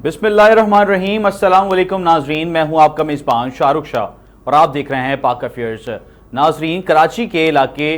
बिस्मिल्लाहिर्रहमानिर्रहीम। अस्सलाम वालेकुम नाजरीन, मैं हूं आपका मेज़बान शाहरुख शाह और आप देख रहे हैं पाक अफेयर्स। नाजरीन, कराची के इलाके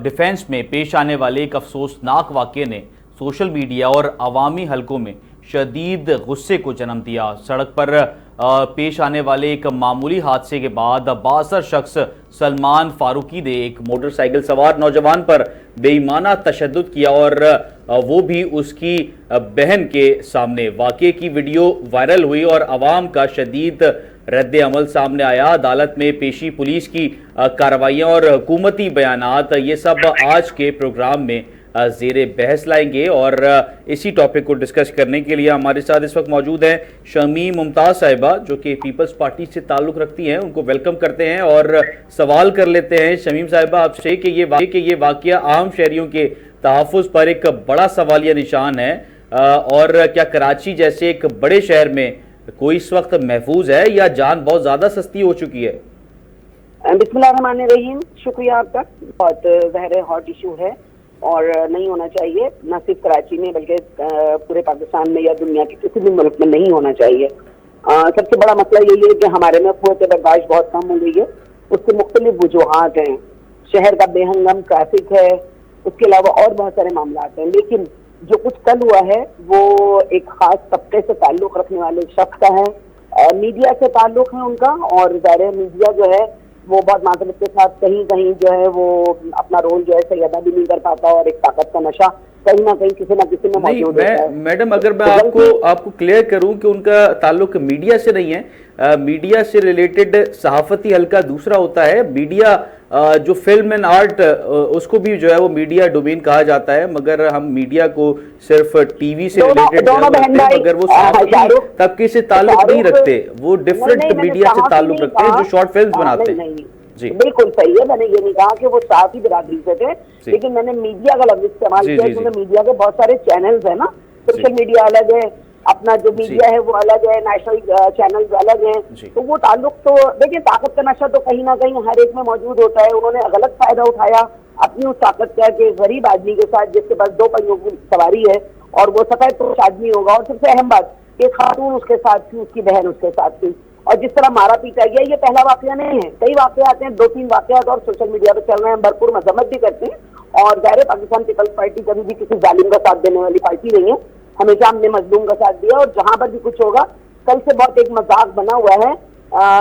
डिफेंस में पेश आने वाले एक अफसोसनाक वाक़े ने सोशल मीडिया और अवामी हलकों में शदीद गुस्से को जन्म दिया। सड़क पर पेश आने वाले एक मामूली हादसे के बाद बासर शख्स सलमान फारूकी ने एक मोटरसाइकिल सवार नौजवान पर बेईमाना तशद्दुद किया और वो भी उसकी बहन के सामने। वाक़े की वीडियो वायरल हुई और आवाम का शदीद रद्द अमल सामने आया। अदालत में पेशी, पुलिस की कार्रवाइयाँ और हुकूमती बयानात, ये सब आज के प्रोग्राम में ज़ेरे बहस लाएंगे। और इसी टॉपिक को डिस्कस करने के लिए हमारे साथ इस वक्त मौजूद हैं शमीम मुमताज़ साहिबा, जो कि पीपल्स पार्टी से ताल्लुक़ रखती हैं। उनको वेलकम करते हैं और सवाल कर लेते हैं शमीम साहिबा आपसे कि ये वाक़या आम शहरियों के तहफ़्फ़ुज़ पर एक बड़ा सवालिया निशान है, और क्या कराची जैसे एक बड़े शहर में कोई इस वक्त महफूज है या जान बहुत ज़्यादा सस्ती हो चुकी है? बिस्मिल्लाहिर्रहमानिर्रहीम, शुक्रिया आपका। बहुत ज़ाहिर हॉट इशू है और नहीं होना चाहिए, न सिर्फ कराची में बल्कि पूरे पाकिस्तान में या दुनिया के किसी भी मुल्क में नहीं होना चाहिए। सबसे बड़ा मसला यही है कि हमारे में क़ुव्वत बर्दाश्त बहुत कम हो गई है। उसके मुख्तलिफ वजूहात हैं। शहर का बेहंगम ट्रैफिक है, उसके अलावा और बहुत सारे मामला हैं। लेकिन जो कुछ कल हुआ है वो एक खास तबके से ताल्लुक़ रखने वाले शख्स का है, मीडिया से ताल्लुक़ है उनका। और ज़ाहिर मीडिया जो है वो बहुत माजरत के साथ कहीं कहीं जो है वो अपना रोल जो है सही अदा भी नहीं कर पाता और एक ताकत का नशा कहीं ना कहीं किसी ना किसी में मौजूद है। मैडम, अगर मैं आपको क्लियर करूं कि उनका ताल्लुक मीडिया से नहीं है। मीडिया से रिलेटेड सहाफती हल्का दूसरा होता है। मीडिया जो फिल्म एंड आर्ट, उसको भी जो है वो मीडिया डोमेन कहा जाता है, मगर हम मीडिया को सिर्फ टीवी से रिलेटेड अगर वो सहाफती तबके से ताल्लुक नहीं रखते, वो डिफरेंट मीडिया से ताल्लुक रखते हैं जो शॉर्ट फिल्म बनाते हैं। जी बिल्कुल सही है। मैंने ये नहीं कहा कि वो साथ ही बिरादरी से थे, लेकिन मैंने मीडिया का लफ्ज इस्तेमाल किया क्योंकि मीडिया के बहुत सारे चैनल्स है ना। सोशल मीडिया अलग है, अपना जो मीडिया है वो अलग है, नेशनल चैनल्स अलग हैं। तो वो ताल्लुक तो देखिए, ताकत का नशा तो कहीं ना कहीं हर एक में मौजूद होता है। उन्होंने गलत फायदा उठाया अपनी उस ताकत का कि गरीब आदमी के साथ जिसके पास दो पहियों की सवारी है और वो सफेद पोश आदमी होगा, और सबसे अहम बात कि खातून उसके साथ थी, उसकी बहन उसके साथ थी, और जिस तरह मारा पीटा गया। ये पहला वाकया नहीं है, कई वाकया आते हैं, 2-3 वाकयात और सोशल मीडिया पे चल रहे हैं। भरपूर मजम्मत भी करते हैं और ज़ाहिर पाकिस्तान पीपल्स पार्टी कभी भी किसी जालिम का साथ देने वाली पार्टी नहीं है। हमेशा हमने मजलूम का साथ दिया और जहां पर भी कुछ होगा, कल से बहुत एक मजाक बना हुआ है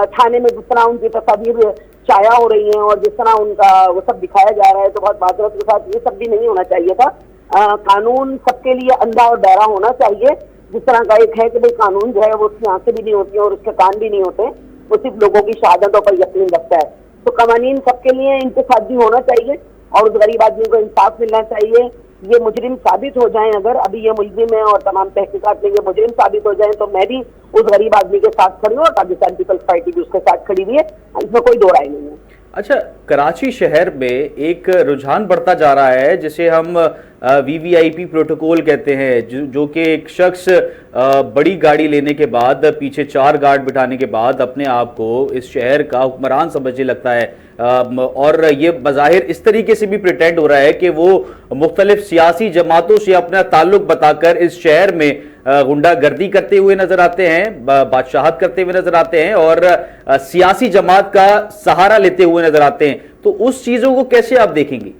थाने में, जिस तरह उनकी तस्वीर छाया हो रही है और जिस तरह उनका वो सब दिखाया जा रहा है, तो बहुत माजरत के साथ ये सब भी नहीं होना चाहिए था। कानून सबके लिए अंधा और बहरा होना चाहिए। जिस तरह का एक है कि भाई कानून जो है वो उसकी आंखें भी नहीं होती और उसके कान भी नहीं होते, वो सिर्फ लोगों की शहादतों पर यकीन रखता है। तो कवानीन सबके लिए इनके साथ भी होना चाहिए और उस गरीब आदमी को इंसाफ मिलना चाहिए। ये मुजरिम साबित हो जाएं, अगर अभी ये मुलजिम है और तमाम तहकीकात में ये मुजरिम साबित हो जाएं, तो मैं भी उस गरीब आदमी के साथ खड़ी हूँ और पाकिस्तान पीपल्स पार्टी भी उसके साथ खड़ी हुई है, इसमें कोई दो राय नहीं है। अच्छा, कराची शहर में एक रुझान बढ़ता जा रहा है जिसे हम वीवीआईपी प्रोटोकॉल कहते हैं, जो कि एक शख्स बड़ी गाड़ी लेने के बाद पीछे 4 गार्ड बिठाने के बाद अपने आप को इस शहर का हुक्मरान समझने लगता है। और ये बज़ाहिर इस तरीके से भी प्रिटेंड हो रहा है कि वो मुख्तलिफ सियासी जमातों से अपना ताल्लुक बताकर इस शहर में गुंडागर्दी करते हुए नजर आते हैं, बादशाहत करते हुए नजर आते हैं और सियासी जमात का सहारा लेते हुए नजर आते हैं। तो उस चीजों को कैसे आप देखेंगे?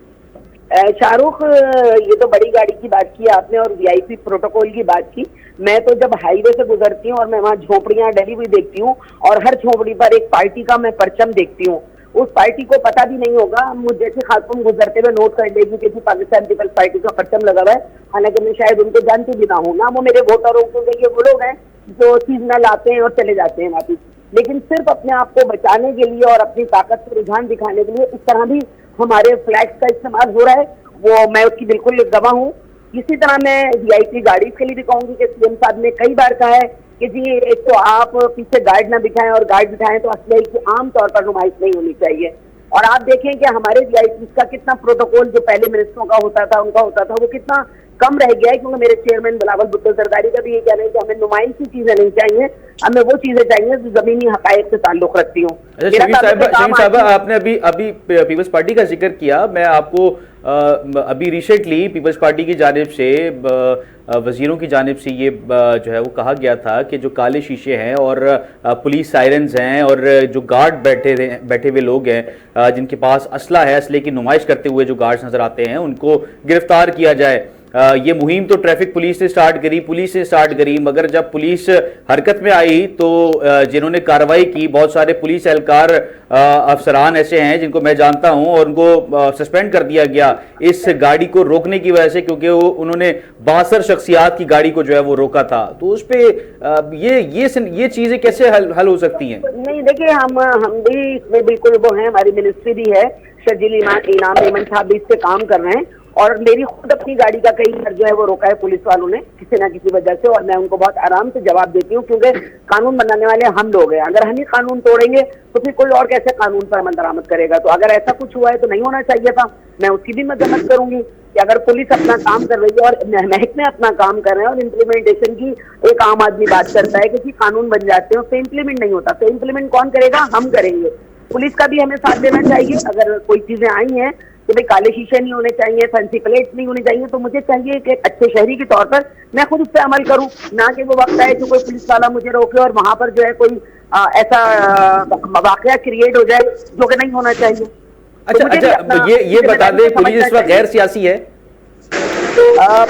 शाहरुख, ये तो बड़ी गाड़ी की बात की आपने और वीआईपी प्रोटोकॉल की बात की। मैं तो जब हाईवे से गुजरती हूँ और मैं वहाँ झोपड़ियां डली हुई देखती हूँ और हर झोपड़ी पर एक पार्टी का मैं परचम देखती हूँ, उस पार्टी को पता भी नहीं होगा, मुझ जैसे खातून गुजरते हुए नोट कर लेगी कि पाकिस्तान पीपल्स पार्टी का परचम लगा हुआ है, हालांकि मैं शायद उनको जानती भी ना हूँ, ना वो मेरे वोटर हो, क्योंकि ये वो लोग हैं जो चीज न लाते हैं और चले जाते हैं वापिस। लेकिन सिर्फ अपने आप को बचाने के लिए और अपनी ताकत को रुझान दिखाने के लिए इस तरह भी हमारे फ्लैग्स का इस्तेमाल हो रहा है, वो मैं उसकी बिल्कुल गवाह हूँ। इसी तरह मैं वीआईपी गाड़ी के लिए भी कहूंगी कि सीएम साहब ने कई बार कहा है कि जी एक तो आप पीछे गार्ड ना बिठाएं और गार्ड बिठाएं तो असली की आम तौर पर नुमाइश नहीं होनी चाहिए। और आप देखें कि हमारे वीआईपी का कितना प्रोटोकॉल जो पहले मिनिस्टरों का होता था, उनका होता था, वो कितना कम रह गया है। क्योंकि मेरे चेयरमैन बिलावल भुट्टो जरदारी का भी ये कहना है कि हमें नुमाइशी चीजें नहीं चाहिए, हमें वो चीजें चाहिए जो जमीनी हकायक से ताल्लुक रखती हूँ। शमीम साहब, आपने अभी पीपल्स पार्टी का जिक्र किया, मैं आपको अभी रिसेंटली पीपल्स पार्टी की जानिब से वजीरों की जानिब से ये जो है वो कहा गया था कि जो काले शीशे हैं और पुलिस सायरन्स हैं और जो गार्ड बैठे हुए लोग हैं जिनके पास असला है, असले की नुमाइश करते हुए जो गार्ड्स नजर आते हैं उनको गिरफ्तार किया जाए। ये मुहिम तो ट्रैफिक पुलिस ने स्टार्ट करी, मगर जब पुलिस हरकत में आई तो जिन्होंने कार्रवाई की, बहुत सारे पुलिस एहलकार अफसरान ऐसे हैं जिनको मैं जानता हूं और उनको सस्पेंड कर दिया गया इस गाड़ी को रोकने की वजह से, क्योंकि उन्होंने 62 शख्सियात की गाड़ी को जो है वो रोका था। तो उस पे ये चीजें कैसे हल हो सकती हैं? नहीं देखिए, हम भी इसमें बिल्कुल वो हैं, हमारी मिनिस्ट्री भी है, शर्जील इनाम मेमन साहब भी इस पे काम कर रहे हैं और मेरी खुद अपनी गाड़ी का कई बार जो है वो रोका है पुलिस वालों ने किसी ना किसी वजह से, और मैं उनको बहुत आराम से जवाब देती हूँ, क्योंकि कानून बनाने वाले हम लोग हैं। अगर हम ही कानून तोड़ेंगे तो फिर कोई और कैसे कानून पर अमल दरामद करेगा? तो अगर ऐसा कुछ हुआ है तो नहीं होना चाहिए था, मैं उसकी भी मजम्मत करूंगी कि अगर पुलिस अपना काम कर रही है और महकमे अपना काम कर रहे हैं और इम्प्लीमेंटेशन की एक आम आदमी बात करता है कि कानून बन जाते हैं उससे इम्प्लीमेंट नहीं होता, तो इम्प्लीमेंट कौन करेगा? हम करेंगे। पुलिस का भी हमें साथ देना चाहिए। अगर कोई चीजें आई हैं कि भाई काले शीशे नहीं होने चाहिए, फैंसी प्लेट नहीं होनी चाहिए, तो मुझे चाहिए कि अच्छे शहरी के तौर पर मैं खुद उस पर अमल करूं, ना कि वो वक्त आए कि कोई पुलिस वाला मुझे रोके और वहां पर जो है कोई ऐसा वाकया क्रिएट हो जाए जो कि नहीं होना चाहिए। अच्छा, ये बता दें, पुलिस इस वक्त गैर सियासी है?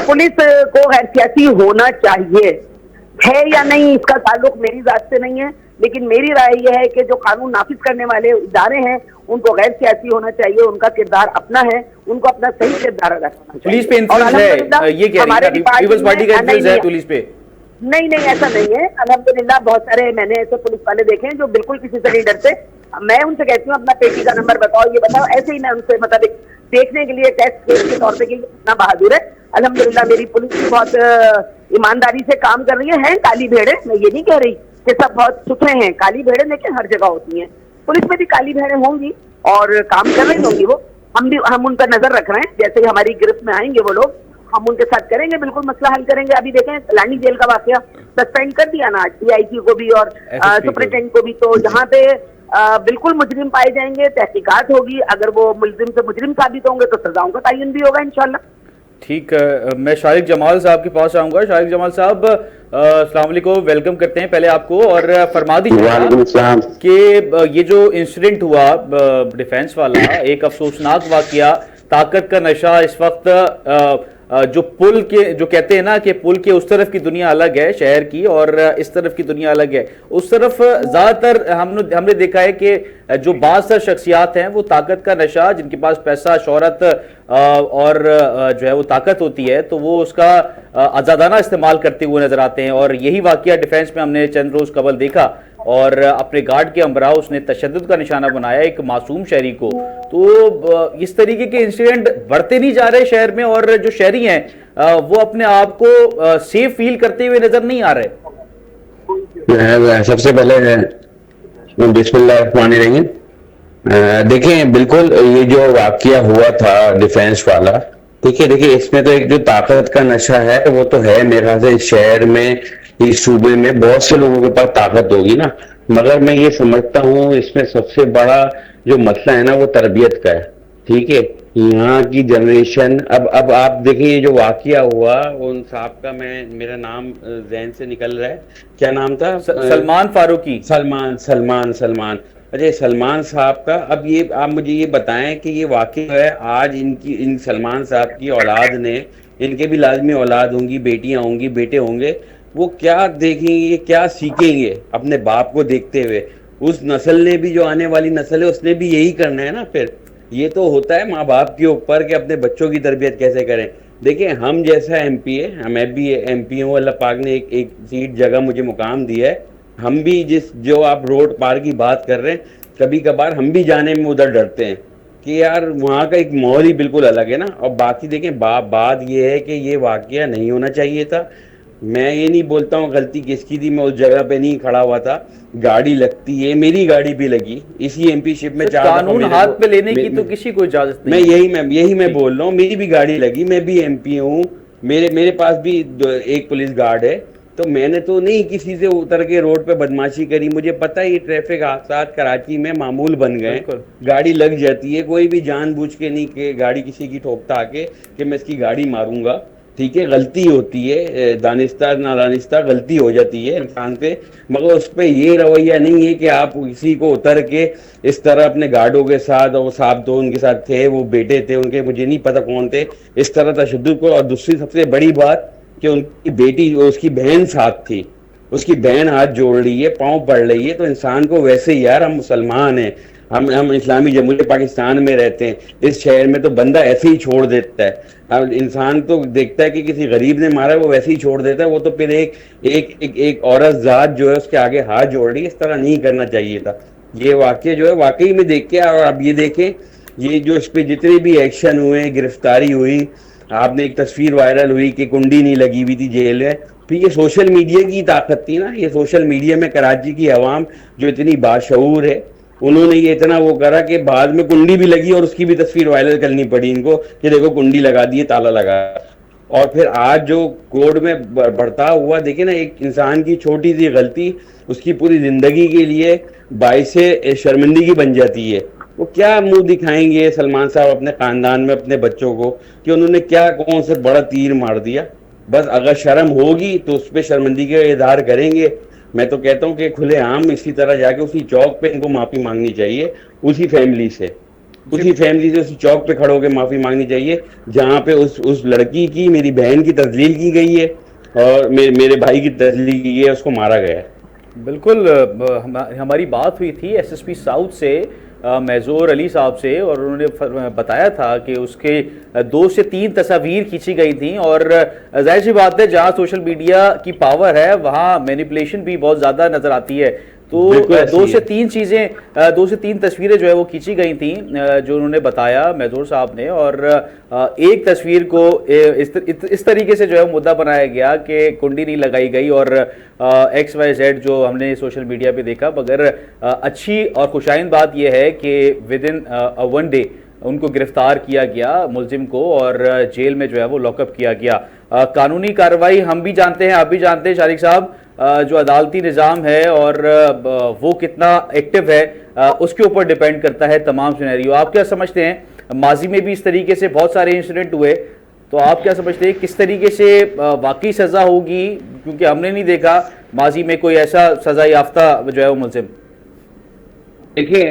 पुलिस को गैर सियासी होना चाहिए है या नहीं, इसका ताल्लुक मेरी जात से नहीं है, लेकिन मेरी राय यह है कि जो कानून नाफिज करने वाले इदारे हैं उनको गैर सियासी होना चाहिए, उनका किरदार अपना है, उनको अपना सही किरदार अदा करना चाहिए। पुलिस पे इन्फ्लुएंस है, ये कह रही है पीपल्स पार्टी का इन्फ्लुएंस है पुलिस पे? नहीं, ऐसा नहीं है। अल्हम्दुलिल्लाह बहुत सारे मैंने ऐसे पुलिस वाले देखे हैं जो बिल्कुल किसी से नहीं डरते। मैं उनसे कहती हूँ अपना पेटी का नंबर बताओ, ये बताओ, ऐसे ही मैं उनसे मतलब देखने के लिए टेस्ट केस के तौर पे कि कितना बहादुर है। अल्हम्दुलिल्लाह मेरी पुलिस भी बहुत ईमानदारी से काम कर रही है काली भेड़े, मैं ये नहीं कह रही कि सब बहुत सुथरे हैं, काली भेड़े लेकिन हर जगह होती हैं, पुलिस में भी काली भेड़े होंगी और काम कर रही होंगी वो। हम उन पर नजर रख रहे हैं, जैसे ही हमारी गिरफ्त में आएंगे वो लोग हम उनके साथ करेंगे, बिल्कुल मसला हल करेंगे। अभी देखें लानी जेल का वाकया सस्पेंड कर दिया ना DIG को भी और सुपरिटेंडेंट को भी, तो यहाँ पे बिल्कुल मुजरिम पाए जाएंगे, तहकीकात होगी, अगर वो मुलजिम से मुजरिम साबित होंगे तो सजाओं का तयन भी होगा इंशाल्लाह। ठीक है, मैं शारिक जमाल साहब के पास आऊंगा। शारिक जमाल साहब अस्सलाम वालेकुम, वेलकम करते हैं पहले आपको, और फरमा दीजिए कि ये जो इंसिडेंट हुआ डिफेंस वाला, एक अफसोसनाक वाकया, ताकत का नशा इस वक्त जो पुल के जो कहते हैं ना कि पुल के उस तरफ की दुनिया अलग है शहर की और इस तरफ की दुनिया अलग है। उस तरफ ज्यादातर हमने देखा है कि जो 62 शख्सियात हैं वो ताकत का नशा, जिनके पास पैसा, शोहरत और जो है वो ताकत होती है, तो वो उसका आजादाना इस्तेमाल करते हुए नजर आते हैं। और यही वाकया डिफेंस में हमने चंद रोज कबल देखा और अपने गार्ड के हमरा उसने तशद्दुद का निशाना बनाया एक मासूम शहरी को। तो इस तरीके के इंसिडेंट बढ़ते नहीं जा रहे शहर में, और जो शहरी हैं वो अपने आप को सेफ फील करते हुए नजर नहीं आ रहे। सबसे पहले बिस्मिल्लाहिर्रहमानिर्रहीम, देखिए बिल्कुल ये जो वाकया हुआ था डिफेंस वाला, देखिए इसमें तो एक जो ताकत का नशा है वो तो है, मेरे ख्याल से इस शहर में, इस सूबे में बहुत से लोगों के पास ताकत होगी ना, मगर मैं ये समझता हूँ इसमें सबसे बड़ा जो मसला है ना वो तरबियत का है। ठीक है, यहाँ की जनरेशन, अब आप देखिए ये जो वाकया हुआ उन साहब का, मेरा नाम जहन से निकल रहा है, क्या नाम था? सलमान फारूकी। सलमान। अरे सलमान साहब का, अब ये आप मुझे ये बताएं कि ये वाकया है आज इन सलमान साहब की औलाद ने, इनके भी लाजमी औलाद होंगी, बेटियां होंगी, बेटे होंगे, वो क्या देखेंगे, क्या सीखेंगे अपने बाप को देखते हुए? उस नस्ल ने भी, जो आने वाली नस्ल है, उसने भी यही करना है ना। फिर ये तो होता है माँ बाप के ऊपर कि अपने बच्चों की तरबियत कैसे करें। देखिए हम जैसा MP है, मैं भी MP हूँ, अल्लाह पाक ने एक सीट जगह मुझे मुकाम दिया है, हम भी जो आप रोड पार की बात कर रहे हैं, कभी कभार हम भी जाने में उधर डरते हैं कि यार वहाँ का एक माहौल ही बिल्कुल अलग है ना। और बाकी देखें बात ये है कि ये वाकया नहीं होना चाहिए था। मैं ये नहीं बोलता हूँ गलती किसकी थी, मैं उस जगह पे नहीं खड़ा हुआ था, गाड़ी लगती है, मेरी गाड़ी भी लगी इसी MP शिप में। कानून हाथ पे लेने की तो किसी को इजाजत नहीं। यही मैं बोल रहा हूँ, मेरी भी गाड़ी लगी, मैं भी MP हूँ, मेरे पास भी एक पुलिस गार्ड है, तो मैंने तो नहीं किसी से उतर के रोड पे बदमाशी करी। मुझे पता है ये ट्रैफिक हादसा कराची में मामूल बन गए, गाड़ी लग जाती है, कोई भी जानबूझ के नहीं कि गाड़ी किसी की ठोकता आके कि मैं इसकी गाड़ी मारूंगा। ठीक है, गलती होती है, दानिस्ता नादानिस्ता गलती हो जाती है इंसान से, मगर उस पर ये रवैया नहीं है कि आप किसी को उतर के इस तरह अपने गार्डों के साथ, और साहब तो उनके साथ थे, वो बेटे थे उनके, मुझे नहीं पता कौन थे, इस तरह तशद्दुद को। और दूसरी सबसे बड़ी बात कि उनकी बेटी, उसकी बहन साथ थी, उसकी बहन हाथ जोड़ रही है, पाँव पड़ रही है, तो इंसान को वैसे ही, यार हम मुसलमान हैं, हम इस्लामी जमहूरियत पाकिस्तान में रहते हैं, इस शहर में तो बंदा ऐसे ही छोड़ देता है। अब इंसान तो देखता है कि किसी गरीब ने मारा है, वो वैसे ही छोड़ देता है, वो तो फिर एक औरत जात जो है उसके आगे हाथ जोड़ रही है, इस तरह नहीं करना चाहिए था। ये वाकये जो है वाकई में देख के, और अब ये देखें, ये जो इस पे जितने भी एक्शन हुए, गिरफ्तारी हुई, आपने एक तस्वीर वायरल हुई कि कुंडी नहीं लगी हुई थी जेल में, फिर ये सोशल मीडिया की ताकत थी ना। ये सोशल मीडिया में कराची की आवाम जो इतनी बाशऊर है, उन्होंने ये इतना वो करा कि बाद में कुंडी भी लगी और उसकी भी तस्वीर वायरल करनी पड़ी इनको कि देखो कुंडी लगा दी है, ताला लगा। और फिर आज जो कोर्ट में बढ़ता हुआ देखिए ना, एक इंसान की छोटी सी गलती उसकी पूरी जिंदगी के लिए बाइस शर्मिंदगी बन जाती है। वो क्या मुंह दिखाएंगे सलमान साहब अपने खानदान में, अपने बच्चों को, कि उन्होंने क्या कौन सा बड़ा तीर मार दिया। बस अगर शर्म होगी तो उस पर शर्मिंदगी का इजहार करेंगे। मैं तो कहता हूँ कि खुलेआम इसी तरह जाके उसी चौक पे इनको माफी मांगनी चाहिए, उसी फैमिली से उसी चौक पे खड़े होकर माफी मांगनी चाहिए जहाँ पे उस लड़की की, मेरी बहन की तजलील की गई है और मेरे भाई की तजलील की गई है, उसको मारा गया है। बिल्कुल। हमारी बात हुई थी एसएसपी साउथ से मेजोर अली साहब से, और उन्होंने बताया था कि उसके 2 से 3 तस्वीर खींची गई थी, और जाहिर सी बात है जहां सोशल मीडिया की पावर है वहां मैनिपुलेशन भी बहुत ज़्यादा नज़र आती है। तो 2 से 3 चीज़ें, 2 से 3 तस्वीरें जो है वो खींची गई थी, जो उन्होंने बताया मेजोर साहब ने, और एक तस्वीर को इस तरीके से जो है मुद्दा बनाया गया कि कुंडी नहीं लगाई गई और XYZ जो हमने सोशल मीडिया पे देखा। मगर अच्छी और खुशाइन बात यह है कि विद इन 1 डे उनको गिरफ्तार किया गया, मुलजिम को, और जेल में जो है वो लॉकअप किया गया। कानूनी कार्रवाई हम भी जानते हैं, आप भी जानते हैं शारिक साहब, जो अदालती निज़ाम है और वो कितना एक्टिव है उसके ऊपर डिपेंड करता है तमाम सिनेरियो। आप क्या समझते हैं, माजी में भी इस तरीके से बहुत सारे इंसिडेंट हुए, तो आप क्या समझते हैं किस तरीके से वाकई सज़ा होगी? क्योंकि हमने नहीं देखा माजी में कोई ऐसा सज़ा याफ्ता जो है वो मुलजिम। देखिए,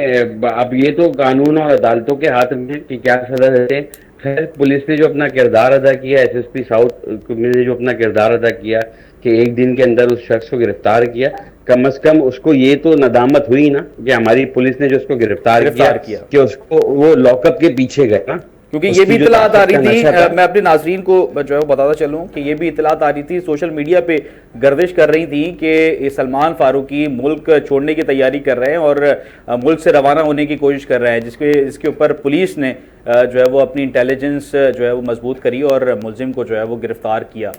अब ये तो कानून और अदालतों के हाथ में कि क्या सजा देते हैं। खैर, पुलिस ने जो अपना किरदार अदा किया, एसएसपी साउथ ने जो अपना किरदार अदा किया कि एक दिन के अंदर उस शख्स को गिरफ्तार किया, कम से कम उसको ये तो नदामत हुई ना कि हमारी पुलिस ने जो उसको गिरफ्तार किया कि उसको वो लॉकअप के पीछे गया। क्योंकि ये भी इतलात आ रही थी, मैं अपने नाजरीन को जो है बताता चलूं कि ये भी इतलात आ रही थी, सोशल मीडिया पे गर्दिश कर रही थी कि सलमान फारूकी मुल्क छोड़ने की तैयारी कर रहे हैं और मुल्क से रवाना होने की कोशिश कर रहे हैं, जिसके ऊपर पुलिस ने जो है वो अपनी इंटेलिजेंस जो है वो मजबूत करी और मुलजिम को जो है वो गिरफ्तार किया।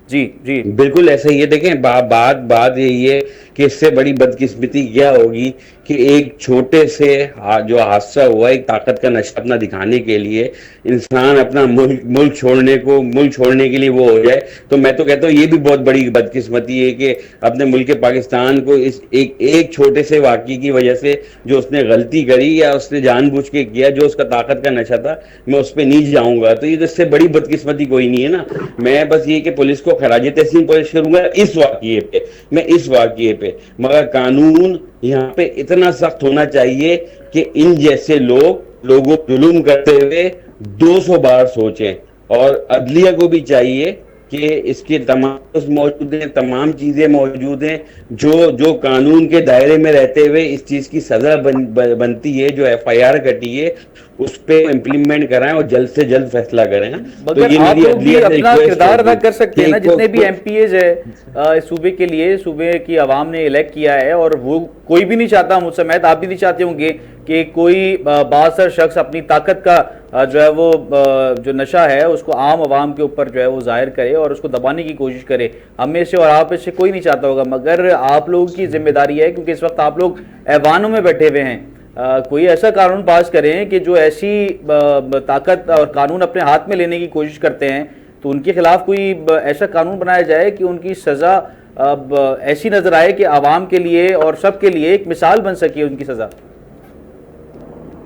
जी जी, बिल्कुल ऐसे ही है। देखें, बात यही है कि इससे बड़ी बदकिस्मती क्या होगी कि एक छोटे से जो हादसा हुआ, एक ताकत का नशा अपना दिखाने के लिए इंसान अपना मुल्क छोड़ने के लिए वो हो जाए। तो मैं तो कहता हूँ ये भी बहुत बड़ी बदकिस्मती है कि अपने मुल्क पाकिस्तान को इस एक छोटे से वाक़ये की वजह से, जो उसने गलती करी या उसने जानबूझ के किया, जो उसका ताकत का नशा था, मैं उस पर नहीं जाऊंगा। तो ये इससे बड़ी बदकिस्मती कोई नहीं है ना। मैं बस ये कि पुलिस को खराज तहसीन पेश करूंगा इस वाक़ये पे, मगर कानून यहाँ पे इतना सख्त होना चाहिए कि इन जैसे लोगों जुल्म करते हुए 200 बार सोचें। और अदलिया को भी चाहिए कि इसके तमाम चीजें मौजूद हैं जो कानून के दायरे में रहते हुए इस चीज की सजा बनती है, जो FIR कटी है उस पे इम्प्लीमेंट कराएं और जल्द से जल्द फैसला करें। तो ये आप लोग भी अपना किरदार अदा कर सकते हैं ना, जितने भी MPAs है सूबे के लिए, सूबे की आवाम ने इलेक्ट किया है, और वो कोई भी नहीं चाहता, मुझ समेत आप भी नहीं चाहते होंगे कि कोई बासर शख्स अपनी ताकत का जो है वो जो नशा है उसको आम आवाम के ऊपर जो है वो जाहिर करे और उसको दबाने की कोशिश करे। हमें से और आप में से कोई नहीं चाहता होगा, मगर आप लोगों की जिम्मेदारी है, क्योंकि इस वक्त आप लोग ऐवानों में बैठे हुए हैं, कोई ऐसा कानून पास करें कि जो ऐसी ताकत और कानून अपने हाथ में लेने की कोशिश करते हैं तो उनके खिलाफ कोई ऐसा कानून बनाया जाए कि उनकी सज़ा अब ऐसी नजर आए कि आवाम के लिए और सबके लिए एक मिसाल बन सके उनकी सजा?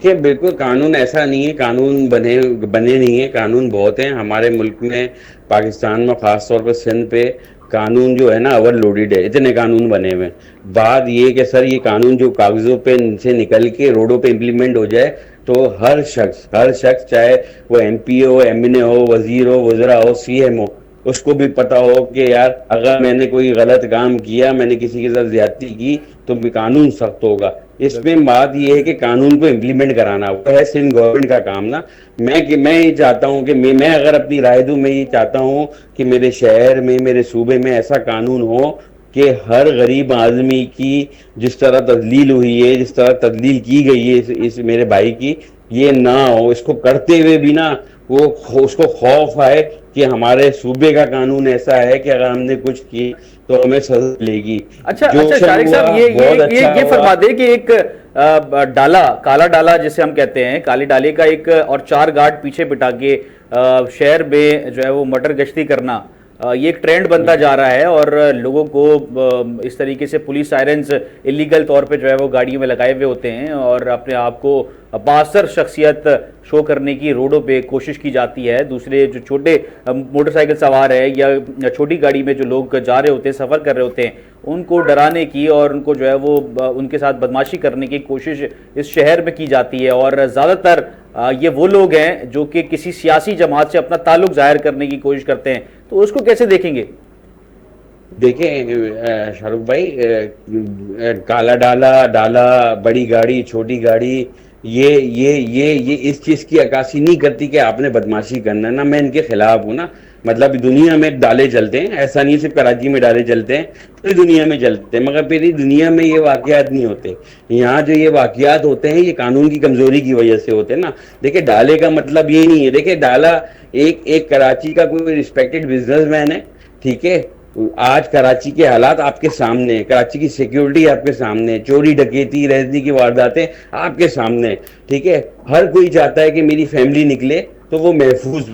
कि बिल्कुल कानून ऐसा नहीं है, कानून बने बने नहीं है, कानून बहुत हैं हमारे मुल्क में, पाकिस्तान में, खासतौर पर सिंध पे कानून जो है ना ओवरलोडेड है, इतने कानून बने हुए हैं। बात ये कि सर ये कानून जो कागजों पे से निकल के रोडों पे इम्प्लीमेंट हो जाए तो हर शख्स चाहे वो MP हो, MNA हो, वजीर हो, वज़रा हो, CM हो, उसको भी पता हो कि यार अगर मैंने कोई गलत काम किया, मैंने किसी के साथ ज्यादती की तो भी कानून सख्त होगा। इसमें बात ये है कि कानून को इम्प्लीमेंट कराना वो है सिंध गवर्नमेंट का काम ना। मैं ये चाहता हूँ कि मैं अगर अपनी राय दूं, मैं ये चाहता हूँ कि मेरे शहर में, मेरे सूबे में ऐसा कानून हो कि हर गरीब आदमी की जिस तरह तदलील हुई है, जिस तरह तदलील की गई है इस मेरे भाई की, ये ना हो। इसको करते हुए भी ना वो उसको खौफ आए कि हमारे सूबे का कानून ऐसा है कि अगर हमने कुछ की तो हमें सजा मिलेगी। अच्छा शारिक साहब, ये फरमा दे कि एक डाला, काला डाला जिसे हम कहते हैं, काले डाले का एक और 4 गार्ड पीछे बिठा के शहर में जो है वो मटर गश्ती करना, ये एक ट्रेंड बनता जा रहा है और लोगों को इस तरीके से पुलिस सायरेंस इलीगल तौर पे जो है वो गाड़ियों में लगाए हुए होते हैं और अपने आप को बासर शख्सियत शो करने की रोडों पे कोशिश की जाती है। दूसरे जो छोटे मोटरसाइकिल सवार है या छोटी गाड़ी में जो लोग जा रहे होते हैं, सफ़र कर रहे होते हैं, उनको डराने की और उनको जो है वो उनके साथ बदमाशी करने की कोशिश इस शहर में की जाती है। और ज़्यादातर ये वो लोग हैं जो कि किसी सियासी जमात से अपना ताल्लुक जाहिर करने की कोशिश करते हैं, तो उसको कैसे देखेंगे? देखें शाहरुख भाई, काला डाला, बड़ी गाड़ी, छोटी गाड़ी, ये इस चीज की अक्कासी नहीं करती कि आपने बदमाशी करना ना। मैं इनके खिलाफ हूँ ना। मतलब दुनिया में डाले चलते हैं, ऐसा नहीं सिर्फ कराची में डाले चलते हैं, पूरी दुनिया में चलते हैं, मगर पूरी दुनिया में ये वाकयात नहीं होते। यहाँ जो ये वाकयात होते हैं ये कानून की कमजोरी की वजह से होते हैं ना। देखिए डाले का मतलब ये नहीं है, देखिए डाला एक कराची का कोई रिस्पेक्टेड बिजनेसमैन है, ठीक है। आज कराची के हालात आपके सामने, कराची की सिक्योरिटी आपके सामने, चोरी डकैती रहती की वारदातें आपके सामने, ठीक है। हर कोई चाहता है कि मेरी फैमिली निकले तो वो महफूज